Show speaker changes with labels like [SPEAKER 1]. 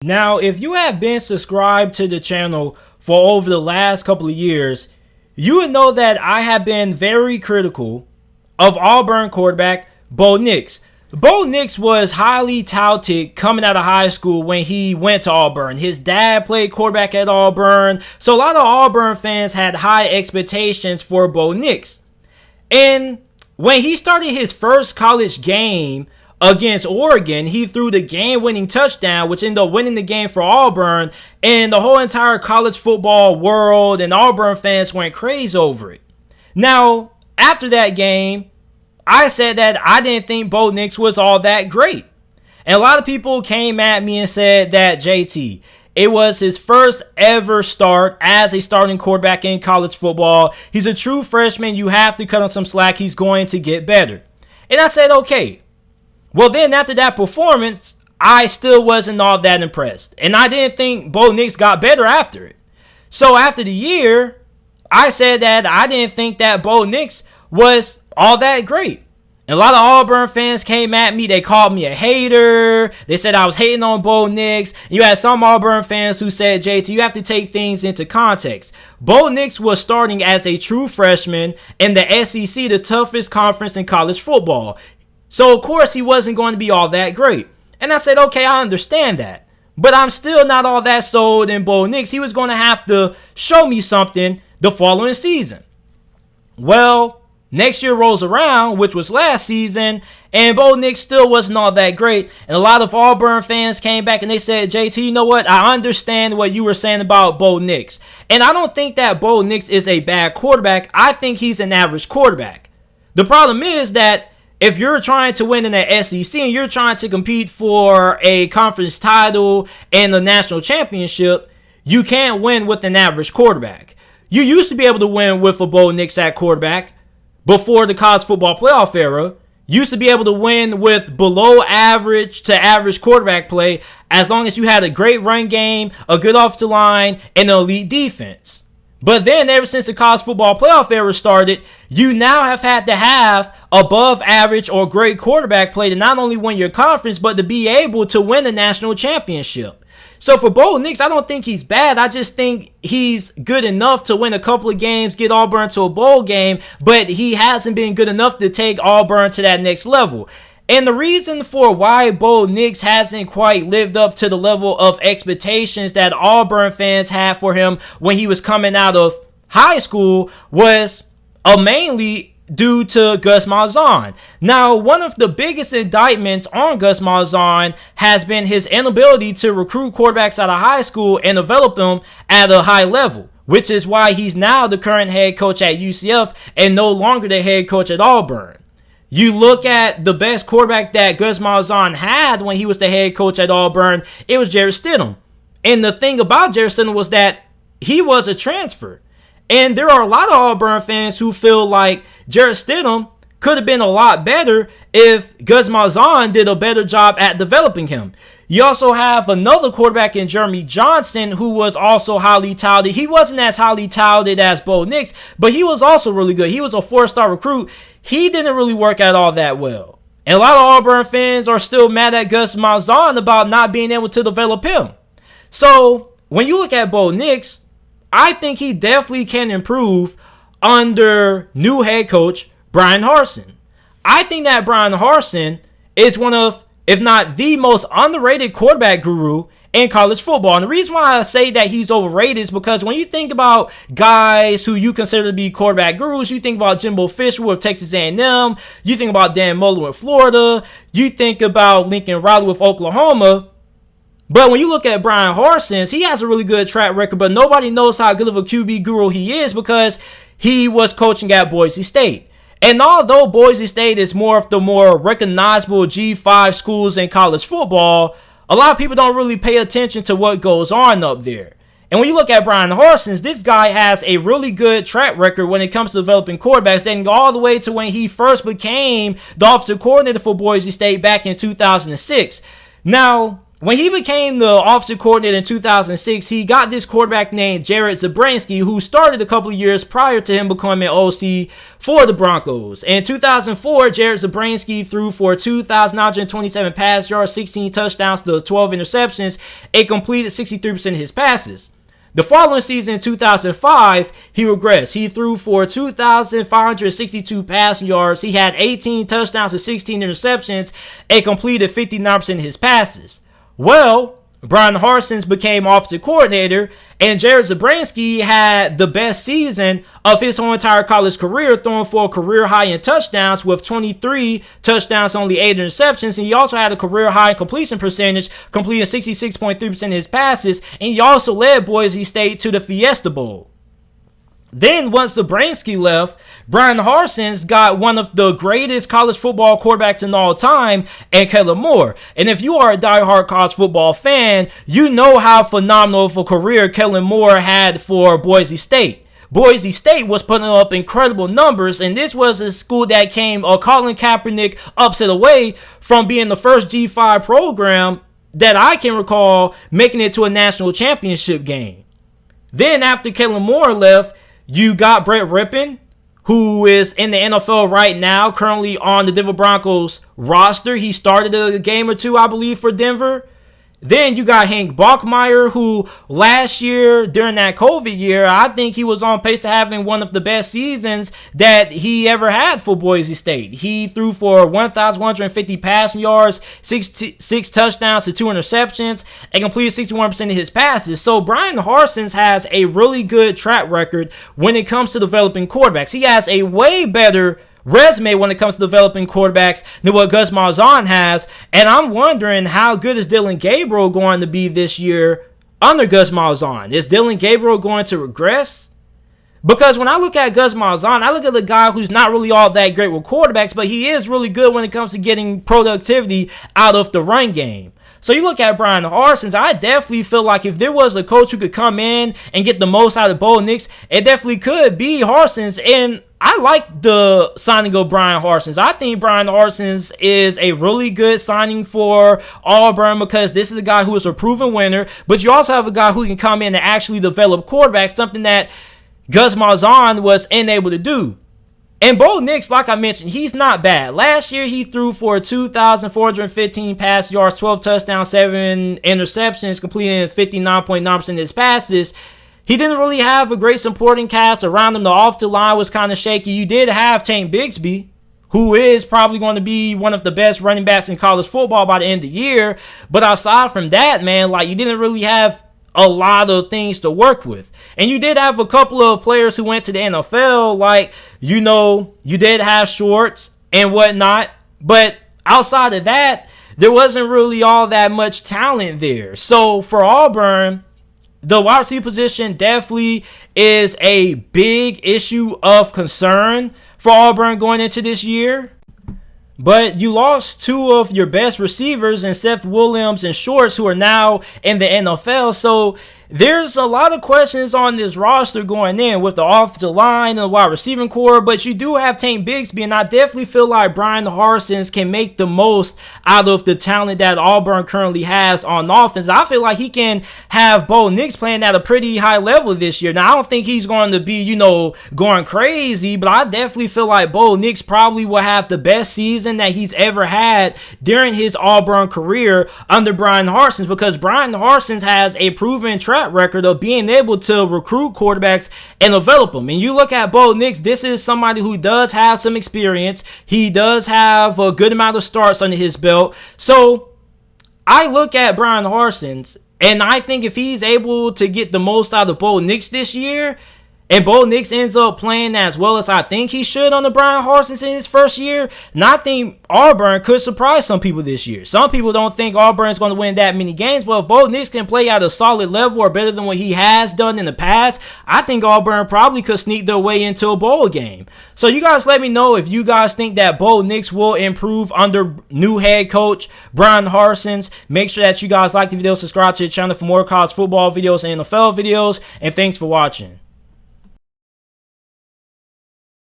[SPEAKER 1] Now, if you have been subscribed to the channel for over the last couple of years, you would know that I have been very critical of Auburn quarterback Bo Nix. Bo Nix was highly touted coming out of high school when he went to Auburn. His dad played quarterback at Auburn, so a lot of Auburn fans had high expectations for Bo Nix. And when he started his first college game against Oregon, he threw the game-winning touchdown, which ended up winning the game for Auburn, and the whole entire college football world and Auburn fans went crazy over it. Now, after that game, I said that I didn't think Bo Nix was all that great. And a lot of people came at me and said that, JT, it was his first ever start as a starting quarterback in college football. He's a true freshman. You have to cut him some slack. He's going to get better. And I said, okay. Well, then after that performance, I still wasn't all that impressed. And I didn't think Bo Nix got better after it. So after the year, I said that I didn't think that Bo Nix was all that great. And a lot of Auburn fans came at me. They called me a hater. They said I was hating on Bo Nix. You had some Auburn fans who said, JT, you have to take things into context. Bo Nix was starting as a true freshman in the SEC, the toughest conference in college football. So, of course, he wasn't going to be all that great. And I said, okay, I understand that. But I'm still not all that sold in Bo Nix. He was going to have to show me something the following season. Well, next year rolls around, which was last season, and Bo Nix still wasn't all that great. And a lot of Auburn fans came back and they said, JT, you know what? I understand what you were saying about Bo Nix. And I don't think that Bo Nix is a bad quarterback. I think he's an average quarterback. The problem is that if you're trying to win in the SEC and you're trying to compete for a conference title and the national championship, you can't win with an average quarterback. You used to be able to win with a Bo Nix at quarterback before the college football playoff era. You used to be able to win with below average to average quarterback play as long as you had a great run game, a good offensive line, and an elite defense. But then ever since the college football playoff era started, you now have had to have above average or great quarterback play to not only win your conference, but to be able to win the national championship. So for Bo Nix, I don't think he's bad. I just think he's good enough to win a couple of games, get Auburn to a bowl game, but he hasn't been good enough to take Auburn to that next level. And the reason for why Bo Nix hasn't quite lived up to the level of expectations that Auburn fans had for him when he was coming out of high school was mainly due to Gus Malzahn. Now, one of the biggest indictments on Gus Malzahn has been his inability to recruit quarterbacks out of high school and develop them at a high level, which is why he's now the current head coach at UCF and no longer the head coach at Auburn. You look at the best quarterback that Gus Malzahn had when he was the head coach at Auburn, it was Jarrett Stidham. And the thing about Jarrett Stidham was that he was a transfer. And there are a lot of Auburn fans who feel like Jarrett Stidham could have been a lot better if Gus Malzahn did a better job at developing him. You also have another quarterback in Jeremy Johnson who was also highly touted. He wasn't as highly touted as Bo Nix, but he was also really good. He was a four-star recruit. He didn't really work out all that well. And a lot of Auburn fans are still mad at Gus Malzahn about not being able to develop him. So when you look at Bo Nix, I think he definitely can improve under new head coach Bryan Harsin. I think that Bryan Harsin is one of, if not the most underrated quarterback guru in college football. And the reason why I say that he's overrated is because when you think about guys who you consider to be quarterback gurus, you think about Jimbo Fisher with Texas A&M, you think about Dan Mullen with Florida, you think about Lincoln Riley with Oklahoma. But when you look at Bryan Harsin, he has a really good track record, but nobody knows how good of a QB guru he is because he was coaching at Boise State. And although Boise State is more of the more recognizable G5 schools in college football, a lot of people don't really pay attention to what goes on up there. And when you look at Bryan Harsin, this guy has a really good track record when it comes to developing quarterbacks, dating all the way to when he first became the offensive coordinator for Boise State back in 2006. Now, when he became the offensive coordinator in 2006, he got this quarterback named Jared Zabransky, who started a couple of years prior to him becoming OC for the Broncos. In 2004, Jared Zabransky threw for 2,927 pass yards, 16 touchdowns to 12 interceptions, and completed 63% of his passes. The following season, in 2005, he regressed. He threw for 2,562 passing yards. He had 18 touchdowns and 16 interceptions, and completed 59% of his passes. Well, Bryan Harsin became offensive coordinator, and Jared Zabransky had the best season of his whole entire college career, throwing for a career high in touchdowns with 23 touchdowns, only 8 interceptions. And he also had a career high completion percentage, completing 66.3% of his passes. And he also led Boise State to the Fiesta Bowl. Then, once Zabransky left, Bryan Harsin got one of the greatest college football quarterbacks in all time, and Kellen Moore. And if you are a diehard college football fan, you know how phenomenal of a career Kellen Moore had for Boise State. Boise State was putting up incredible numbers, and this was a school that came a Colin Kaepernick upset away from being the first G5 program that I can recall making it to a national championship game. Then, after Kellen Moore left, you got Brett Rippon, who is in the NFL right now, currently on the Denver Broncos roster. He started a game or two, I believe, for Denver. Then you got Hank Bockmeyer, who last year, during that COVID year, I think he was on pace to having one of the best seasons that he ever had for Boise State. He threw for 1,150 passing yards, six touchdowns to 2 interceptions, and completed 61% of his passes. So Bryan Harsin has a really good track record when it comes to developing quarterbacks. He has a way better resume when it comes to developing quarterbacks than what Gus Malzahn has, and I'm wondering how good is Dillon Gabriel going to be this year under Gus Malzahn. Is Dillon Gabriel going to regress? Because when I look at Gus Malzahn, I look at the guy who's not really all that great with quarterbacks, but he is really good when it comes to getting productivity out of the run game. So you look at Bryan Harsin, I definitely feel like if there was a coach who could come in and get the most out of Bo Nix, it definitely could be Harsin. And I like the signing of Bryan Harsin. I think Bryan Harsin is a really good signing for Auburn because this is a guy who is a proven winner, but you also have a guy who can come in and actually develop quarterbacks, something that Gus Malzahn was unable to do. And Bo Nix, like I mentioned, he's not bad. Last year, he threw for 2,415 pass yards, 12 touchdowns, 7 interceptions, completing 59.9% of his passes. He didn't really have a great supporting cast around him. The offensive line was kind of shaky. You did have Tank Bigsby, who is probably going to be one of the best running backs in college football by the end of the year. But aside from that, man, like you didn't really have a lot of things to work with. And you did have a couple of players who went to the NFL, like, you know, you did have Schwartz and whatnot. But outside of that, there wasn't really all that much talent there. So for Auburn, the wide receiver position definitely is a big issue of concern for Auburn going into this year. But you lost 2 of your best receivers in Seth Williams and Schwartz, who are now in the NFL. So there's a lot of questions on this roster going in with the offensive line and the wide receiving core, but you do have Tank Bigsby, and I definitely feel like Bryan Harsin can make the most out of the talent that Auburn currently has on offense. I feel like he can have Bo Nix playing at a pretty high level this year. Now, I don't think he's going to be, you know, going crazy, but I definitely feel like Bo Nix probably will have the best season that he's ever had during his Auburn career under Bryan Harsin, because Bryan Harsin has a proven track record of being able to recruit quarterbacks and develop them. And you look at Bo Nix, this is somebody who does have some experience. He does have a good amount of starts under his belt. So I look at Bryan Harsin, and I think if he's able to get the most out of Bo Nix this year, and Bo Nix ends up playing as well as I think he should under Bryan Harsin in his first year, and I think Auburn could surprise some people this year. Some people don't think Auburn is going to win that many games. Well, if Bo Nix can play at a solid level or better than what he has done in the past, I think Auburn probably could sneak their way into a bowl game. So you guys let me know if you guys think that Bo Nix will improve under new head coach Bryan Harsin. Make sure that you guys like the video, subscribe to the channel for more college football videos and NFL videos, and thanks for watching.